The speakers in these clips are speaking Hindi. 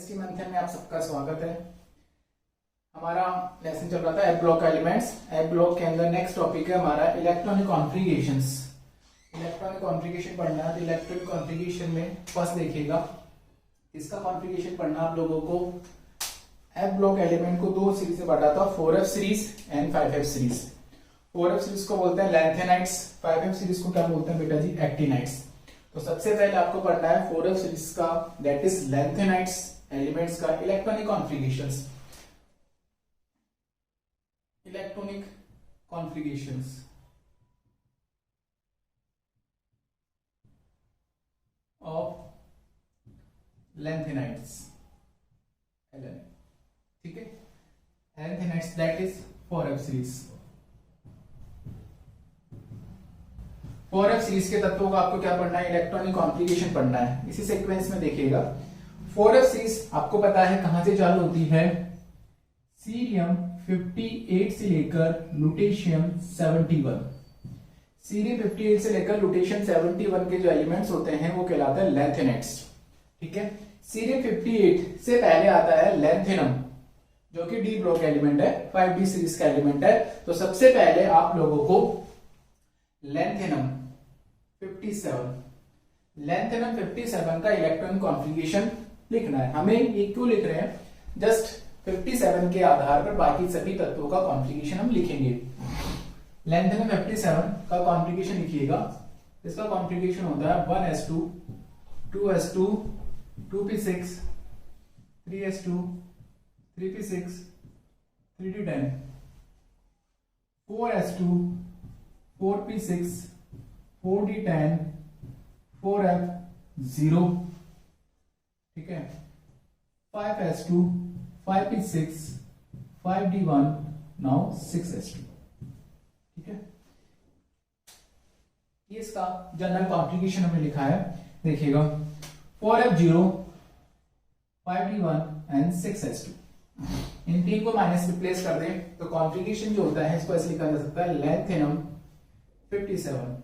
केमिस्ट्री मंथन में आप सबका स्वागत है। हमारा लेसन चल रहा था F block elements. F block के अंदर नेक्स्ट टॉपिक है हमारा इलेक्ट्रॉनिक कॉन्फ़िगरेशंस। इलेक्ट्रॉनिक कॉन्फ़िगरेशन पढ़ना है तो इलेक्ट्रॉनिक कॉन्फ़िगरेशन में फर्स्ट देखिएगा इसका कॉन्फ़िगरेशन पढ़ना आप लोगों को। एफ ब्लॉक एलिमेंट को दो सीरीज से बांटा था, 4f series and 5f series. 4f series को बोलते हैं लैंथेनाइट्स, 5f सीरीज को क्या बोलते हैं बेटा जी, एक्टिनाइट्स। तो सबसे पहले आपको पढ़ना है 4f सीरीज का, दैट इज लैंथेनाइट्स एलिमेंट्स का electronic configurations. Electronic configurations of lanthanides, ठीक है, lanthanides that is 4f series. 4f series के तत्वों का आपको क्या पढ़ना है, इलेक्ट्रॉनिक कॉन्फ़िगरेशन पढ़ना है। इसी सीक्वेंस में देखिएगा 4f सीरीज आपको पता है कहां से चालू होती है, सीरियम 58 से लेकर लुटेशियम 71। सीरियम 58 से लेकर लुटेशियम 71 के जो एलिमेंट्स होते हैं वो कहलाते हैं लैंथेनाइट्स, ठीक है। सीरियम 58 से पहले आता है लैंथेनम जो कि डी ब्लॉक एलिमेंट है, 5d सीरीज का एलिमेंट है। तो सबसे पहले आप लोगों को लैंथेनम 57, लैंथेनम 57 का इलेक्ट्रॉनिक कॉन्फ़िगरेशन लिखना है। हमें ये क्यों लिख रहे हैं, जस्ट 57 के आधार पर बाकी सभी तत्वों का कॉन्फ़िगरेशन हम लिखेंगे। लैंथेनम 57 का कॉन्फ़िगरेशन लिखिएगा। इसका कॉन्फ़िगरेशन होता है 1s2 2s2 2p6 3s2 3p6 3d10 4s2 4p6 4d10 4f0, ठीक है, 5s2 5p6 5d1 now 6s2, ठीक है। ये इसका जनरल कॉन्फ़िगरेशन हमने लिखा है, देखिएगा 4f0 5d1 एंड 6s2। इन तीन को माइनस रिप्लेस कर दें तो कॉन्फ़िगरेशन जो होता है इसको ऐसे लिखा जा सकता है, लैंथेनम 57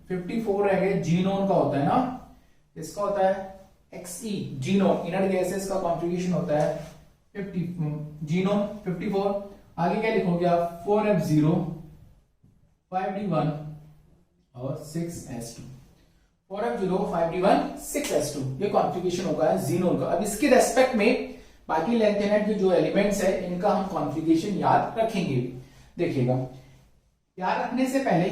54 रह गए, जीनोन का होता है ना, इसका होता है Xe जीनोन, इनर गैसेस का कॉन्फ़िगरेशन होता है 50 जीनोन 54। आगे क्या लिखोगे आप, 4f0 5d1 और 6s2, 4f0 5d1 6s2, ये कॉन्फ़िगरेशन होगा जीनोन का। अब इसके रेस्पेक्ट में बाकी लैंथेनाइट के जो एलिमेंट्स है इनका हम कॉन्फ़िगरेशन याद रखेंगे। देखिएगा याद रखने से पहले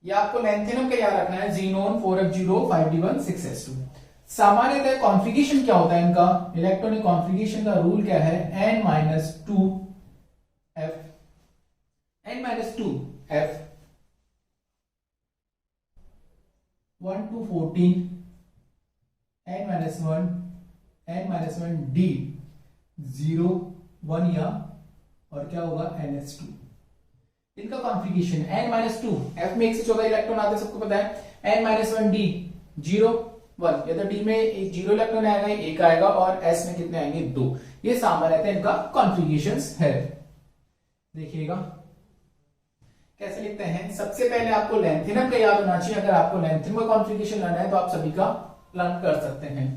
ये आपको लैंथेनम का याद रखना है, जीनोन 4f0 5d1 6s2। सामान्यतः कॉन्फ़िगरेशन क्या होता है इनका, इलेक्ट्रॉनिक कॉन्फ़िगरेशन का रूल क्या है, n-2f n-2f 1 to 14 n-1 n-1d 0 1 या और क्या होगा ns2। इनका कॉन्फ़िगरेशन n-2 f में 1 से 14 इलेक्ट्रॉन आते हैं सबको पता है, n-1d 0 1, या तो d में एक 0 इलेक्ट्रॉन आएगा, एक आएगा, और s में कितने आएंगे 2। ये सामान्यतः इनका कॉन्फ़िगरेशंस है। देखिएगा कैसे लिखते हैं, सबसे पहले आपको लैंथेनम का याद होना चाहिए। अगर आपको लैंथेनम का कॉन्फ़िगरेशन लाना है तो आप सभी का लर्न कर सकते हैं।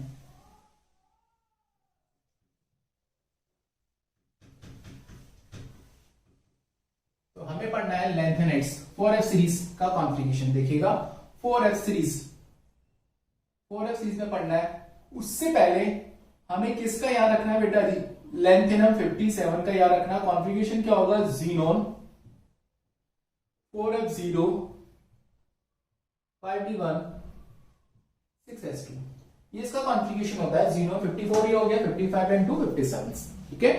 तो हमें पढ़ना है लैंथेनाइट्स 4f सीरीज का कॉन्फ़िगरेशन। देखिएगा 4f सीरीज में पढ़ना है। उससे पहले हमें किसका याद रखना है बेटा जी, लैंथेनम 57 का याद रखना। कॉन्फ़िगरेशन क्या होगा, जीनोन 4f0 5d1 6s2, ये इसका कॉन्फ़िगरेशन होता है। जीनोन 54 ये हो गया, 55 एंड 2 57, ठीक है।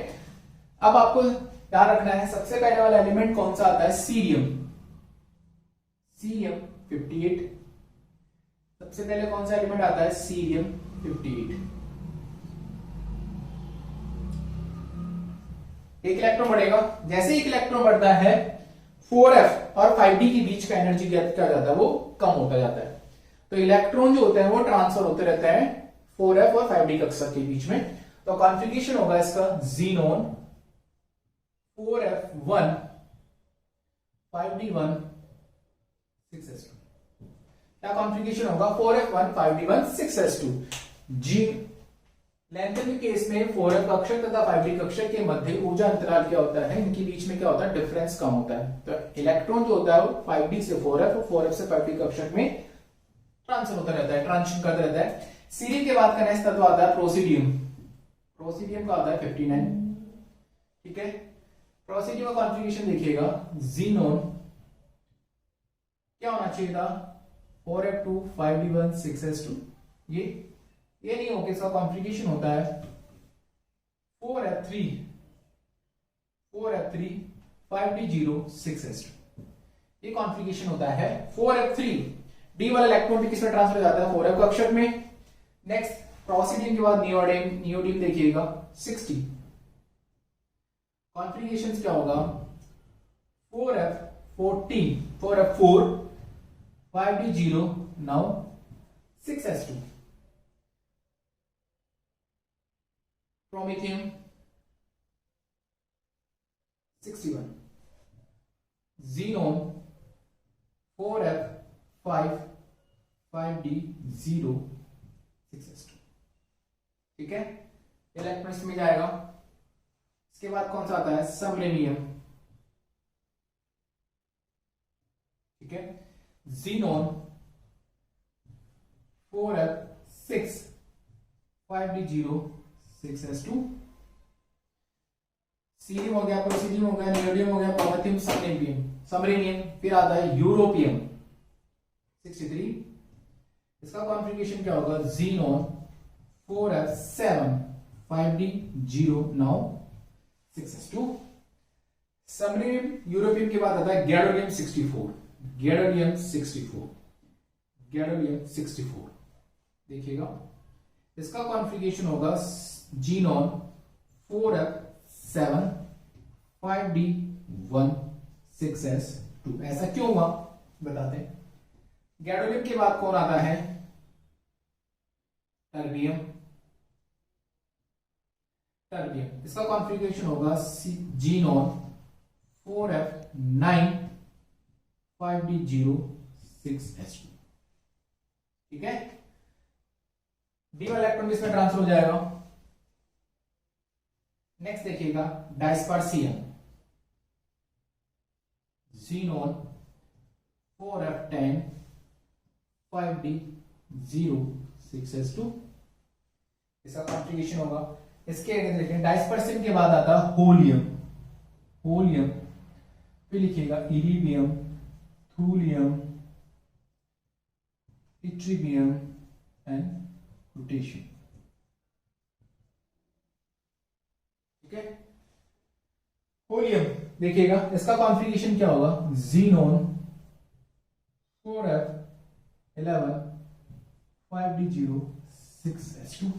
अब आपको याद रखना है सबसे पहले वाला एलिमेंट कौन सा आता है, सीरियम 58। सबसे पहले कौन सा एलिमेंट आता है, सीरियम 58। एक इलेक्ट्रॉन बढ़ेगा, जैसे एक इलेक्ट्रॉन बढ़ता है 4f और 5d के बीच का एनर्जी क्या जाता है, वो कम होता जाता है। तो इलेक्ट्रॉन जो होते हैं वो ट्रांसफर होते रहते हैं 4f और 5d कक्षा के बीच में। तो कॉन्फ़िगरेशन होगा इसका, जीनोन 4f1 5d1 6s2। क्या कॉन्फ़िगरेशन होगा, 4f1 5d1 6s2। जी लैंथन के केस में 4f कक्षक तथा 5d कक्षक के मध्य ऊर्जा अंतराल क्या होता है, इनके बीच में क्या होता है, डिफरेंस कम होता है। तो इलेक्ट्रॉन जो होता है वो 5d से 4f और 4f से 5d कक्षक में ट्रांसफर होता रहता है, ट्रांजिशन करता रहता है। सीरियम के बाद का नेक्स्ट तत्व आता है प्रोसीडियम। प्रोसीडियम का आता है 59, ठीक है। प्रोसीडियम का कॉन्फ़िगरेशन देखिएगा, ज़ीनोन क्या होना चाहिए था, 4f2 5d1 6s2। ये नहीं होगा, इसका कॉन्फ़िगरेशन होता है 4f3 5d0 6s2। ये कॉन्फ़िगरेशन होता है 4f3। डी वाला इलेक्ट्रॉन भी किसमें ट्रांसफर हो जाता है, 4f कक्षक में। नेक्स्ट प्रोसीडियम के बाद नियोडीन। नियोडीन देखिएगा 60। कॉन्फ़िगरेशन क्या होगा, 4f4 5d0 now 6s2। Promethium 61, ज़ीनोन 4f5 5d0 6s2, ठीक है। इलेक्ट्रॉनिक्स में जाएगा। इसके बाद कौन सा आता है, समरेनियम, ठीक है। ज़ीनोन 4f6 5d0 6s2। सीरियम हो गया, प्रोसीडियम हो गया, नियोडियम हो गया, प्रोमेथियम, समरेनियम। फिर आता है यूरोपियम 63। इसका कॉन्फ़िगरेशन क्या होगा, ज़ीनोन 4f7 5d0 now 6s2। समरेनियम europium के बाद आता है गैडोलियम 64। गैडोलियम 64 देखिएगा। इसका कॉन्फ़िगरेशन होगा ज़ीनोन 4f7 5d1 6s2। ऐसा क्यों हुआ बताते हैं। गैडोलियम के बाद कौन आता है, टर्बियम। इसका कॉन्फ़िगरेशन होगा ज़ीनोन 4f9 5d0 6s2, ठीक है। डी वाला इलेक्ट्रॉन इसमें ट्रांसफर हो जाएगा। नेक्स्ट देखिएगा डायस्पर्सियम, ज़ीनोन 4f10 5d0 6s2। इसका कॉन्फ़िगरेशन होगा। इसके आगे देखें, डायस्पर्सियम के बाद आता है होलियम। फिर लिखिएगा इरिबियम, थूलियम, इट्रिबियम एंड लुटेशियम, ठीक है। होलियम देखिएगा, इसका कॉन्फ़िगरेशन क्या होगा, ज़ीनोन 4f11 5d0 6s2,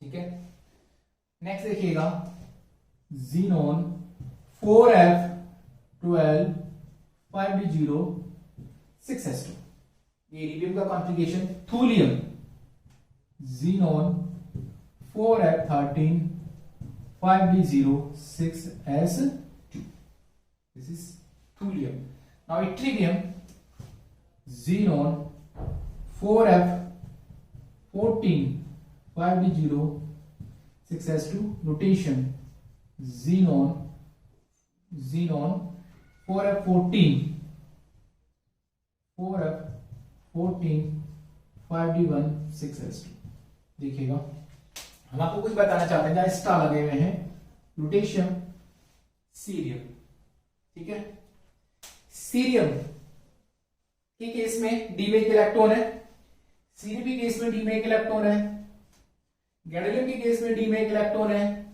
ठीक है। नेक्स्ट देखिएगा ज़ीनोन 4f12 5d0 6s2। ये इरिडियम का configuration. Thulium, xenon 4f13 5d0 6s2। This is thulium. Now yttrium, xenon 4f14 5d0 6s2. Notation xenon 4f14 5d1 6s2। देखिएगा, हम आपको कुछ बताना चाहते हैं, जहां स्टार लगे हुए हैं, लुटेशियम, सीरियम, ठीक है। सीरियम के केस में डी में एक इलेक्ट्रॉन है, सीरियम के केस में डी में एक इलेक्ट्रॉन है, गैडोलियम के केस में डी में एक इलेक्ट्रॉन है,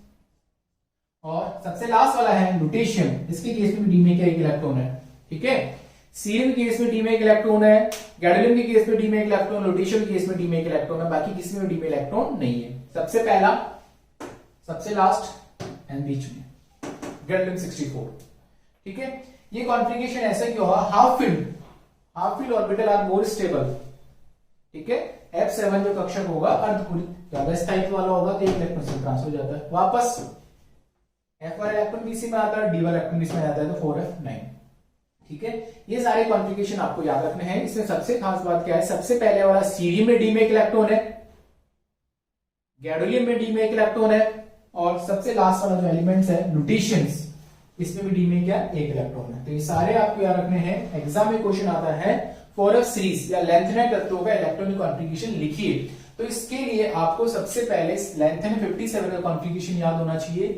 और सबसे लास्ट वाला है लुटेशियम, इसके केस में डी में एक इलेक्ट्रॉन है, ठीक है। सीरियम के केस में डी में एक इलेक्ट्रॉन है, गैडोलियम के केस में डी में एक इलेक्ट्रॉन, लुटेशियम के केस में डी में एक इलेक्ट्रॉन है, बाकी किसी में डी में इलेक्ट्रॉन नहीं है। सबसे पहला, सबसे लास्ट एंड बीच में गैडोलियम 64, ठीक है। ये कॉन्फ़िगरेशन ऐसे क्यों हुआ, half filled orbital are more stable, ठीक है। F7 जो कक्षक होगा अर्धकुलित, ज्यादा स्थायित्व वाला होगा तो एक इलेक्ट्रॉन से ट्रांसफर हो जाता है वापस। F वाला इलेक्ट्रॉन बीसी में आता है, D वाला इलेक्ट्रॉन इसमें आता है, तो 4f9, ठीक है। ये सारे कॉन्फ़िगरेशन आपको याद रखने हैं। इसमें सबसे खास बात क्या है, सबसे पहले वाला सीरियम में डी में एक इलेक्ट्रॉन है, गैडोलियम में डी में एक इलेक्ट्रॉन है, और सबसे लास्ट वाला जो एलिमेंट्स है लुटीशियंस, इसमें भी डी में क्या एक इलेक्ट्रॉन है। तो ये सारे आपको याद रखने हैं। एग्जाम में क्वेश्चन आता है 4f सीरीज या लेंथेनाइड तत्वों का इलेक्ट्रॉनिक कॉन्फ़िगरेशन लिखिए, तो इसके लिए आपको सबसे पहले लेंथेन 57 का कॉन्फ़िगरेशन याद होना चाहिए।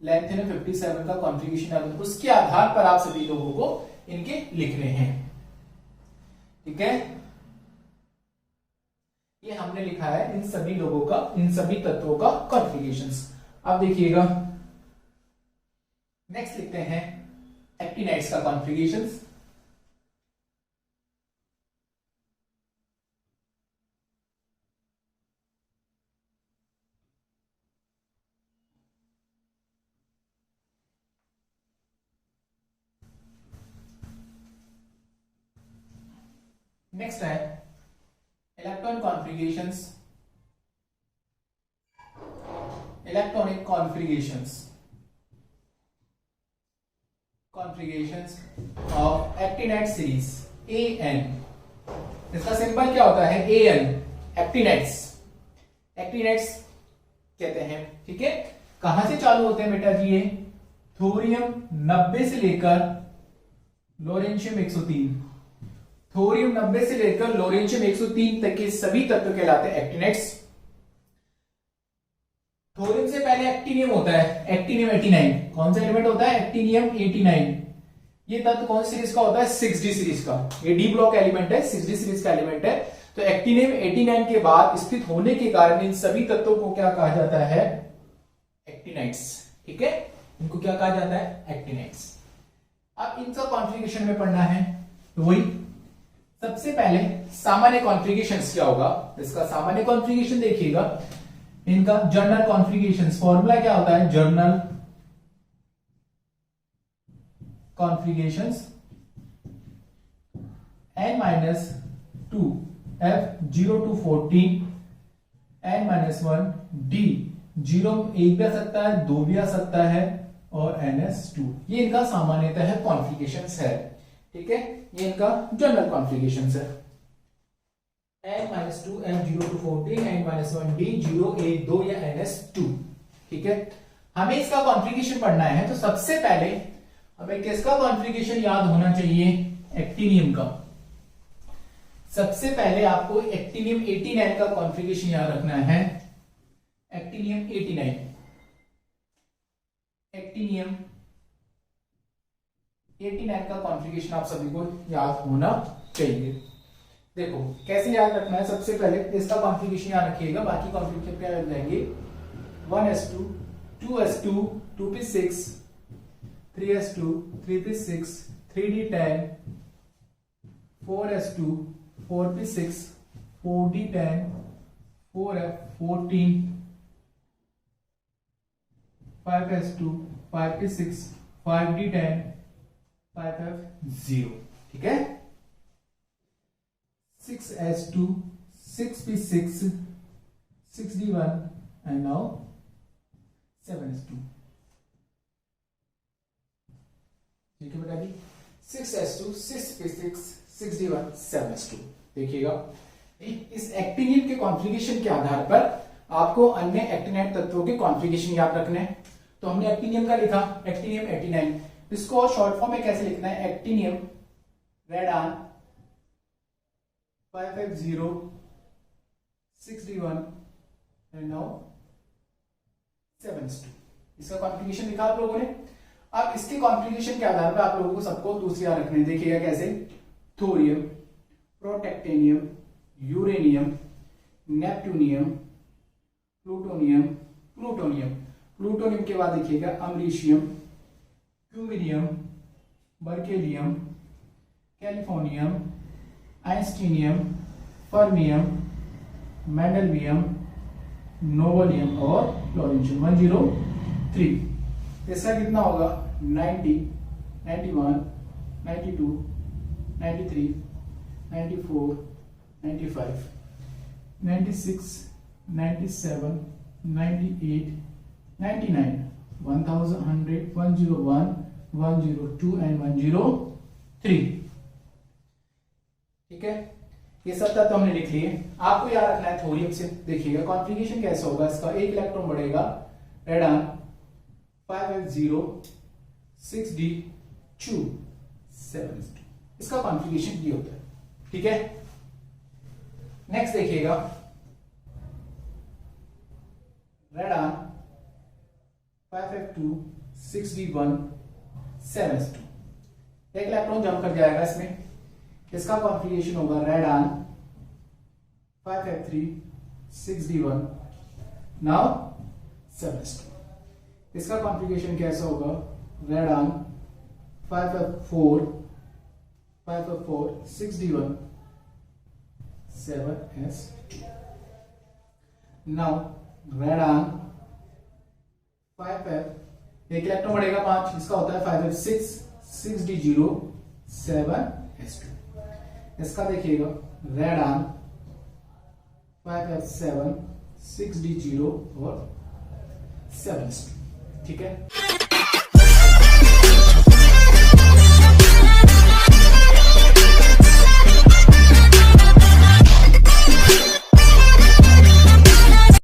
लेंथेन 57 का कॉन्फ़िगरेशन याद होना, उसके आधार पर आप सभी लोगों को इनके लिखने हैं। ठीक है, ये हमने लिखा है इन सभी लोगों का, इन सभी तत्वों का कॉन्फ़िगरेशंस। अब देखिएगा नेक्स्ट लिखते हैं एक्टिनाइड्स का कॉन्फ़िगरेशंस। नेक्स्ट है electron configurations, electronic configurations of actinide series AN। इसका सिंबल क्या होता है? AN, एक्टिनाइड्स, एक्टिनाइड्स कहते हैं। ठीक है, कहां से चालू होते हैं बेटा जी? ये थोरियम 90 से लेकर लोरेंशियम 103, थोरियम 90 से लेकर लोरेंशियम 103 तक के सभी तत्व कहलाते हैं एक्टिनाइड्स। थोरियम से पहले एक्टिनियम होता है, एक्टिनियम 89। कौन सा एलिमेंट होता है? एक्टिनियम 89। ये तत्व कौन सी सीरीज का होता है? 6D सीरीज का। ये डी ब्लॉक एलिमेंट है, 6D सीरीज का एलिमेंट है। तो एक्टिनियम 89 के बाद स्थित होने के कारण इन सभी तत्वों को क्या कहा जाता है? एक्टिनाइड्स। ठीक है, इनको क्या कहा जाता है? एक्टिनाइड्स। अब इनका कॉन्फ़िगरेशन में पढ़ना है, तो वही सबसे पहले सामान्य कॉन्फ़िगरेशन क्या होगा? इसका सामान्य कॉन्फ़िगरेशन देखिएगा, इनका जर्नल कॉन्फ़िगरेशन फॉर्मूला क्या होता है? Journal configurations n-2 F0 to 14 n-1 D 0 एक भी आ सकता है, 2 भी आ सकता है, और NS2। ये इनका सामान्यतः कॉन्फ़िगरेशंस है। ठीक है, ये इनका जनरल कॉन्फ़िगरेशंस है। n-2 F0 to 14 n-1 D 0 1 2 या NS2। ठीक है, हमें इसका कॉन्फ़िगरेशन पढ़ना है, तो सबसे पहले हमें किसका कॉन्फ़िगरेशन याद होना चाहिए? एक्टिनियम का। सबसे पहले आपको एक्टिनियम 89 का कॉन्फ़िगरेशन याद रखना है। एक्टिनियम 89, एक्टिनियम 89 का कॉन्फ़िगरेशन आप सभी को याद होना चाहिए। देखो कैसे याद रखना है। सबसे पहले इसका कॉन्फ़िगरेशन याद रखिएगा, बाकी कॉन्फ़िगरेशन क्या याद रहेंगे? 1s2 2s2 2p6 3s2 3p6 3d10 4s2 4p6 4d10 4f14 5s2 5p6 5d10 5f0। ठीक है, 6s2 6p6 6d1 and now 7s2। ठीक है बेटा जी, 6s2 6p6 6d1 7s2। देखिएगा इस एक्टिनियम के कॉन्फ़िगरेशन के आधार पर आपको अन्य एक्टिनाइड तत्वों के कॉन्फ़िगरेशन याद रखने हैं। तो हमने एक्टिनियम का लिखा, एक्टिनियम 89। इसको शॉर्ट फॉर्म में कैसे लिखना है? Actinium radon 5f0 6d1 and now 7s2। इसका कॉन्फ़िगरेशन लिखा आप लोगों ने। अब इसके कॉन्फ़िगरेशन के आधार पर आप लोगों को सबको दूसरी याद रखने। देखिएगा कैसे? Thorium, protactinium, uranium, neptunium, plutonium, plutonium, plutonium के बाद देखिएगा americium, curium, berkelium, californium, einsteinium, fermium, mendelevium, nobelium और फ्लोरेंशियम 103। इसका कितना होगा? 90 91 92 93 94 95 96 97 98 99 1000 100 101 102 and 103। ठीक है, ये सब तत्व हमने लिख लिए। आपको याद रखना है थोरियम से। देखिएगा कॉन्फ़िगरेशन कैसा होगा इसका, एक इलेक्ट्रॉन बढ़ेगा रेडान 5f0 6d2 7s2, इसका कॉन्फ़िगरेशन ये होता है। ठीक है, नेक्स्ट देखिएगा रेडान 5f2 6d1 7s2, एक इलेक्ट्रॉन जंप कर जाएगा इसमें, इसका कॉन्फ़िगरेशन होगा radon 5f3 6d1 now 7s2, इसका कॉन्फ़िगरेशन कैसा होगा radon 5f4 6d1 7s2, now radon 5f, एक इलेक्ट्रॉन बढ़ेगा 5, इसका होता है 5f6 6d0 7s2, इसका देखिएगा रेडान 5f7 6d0 और 7s2। ठीक है।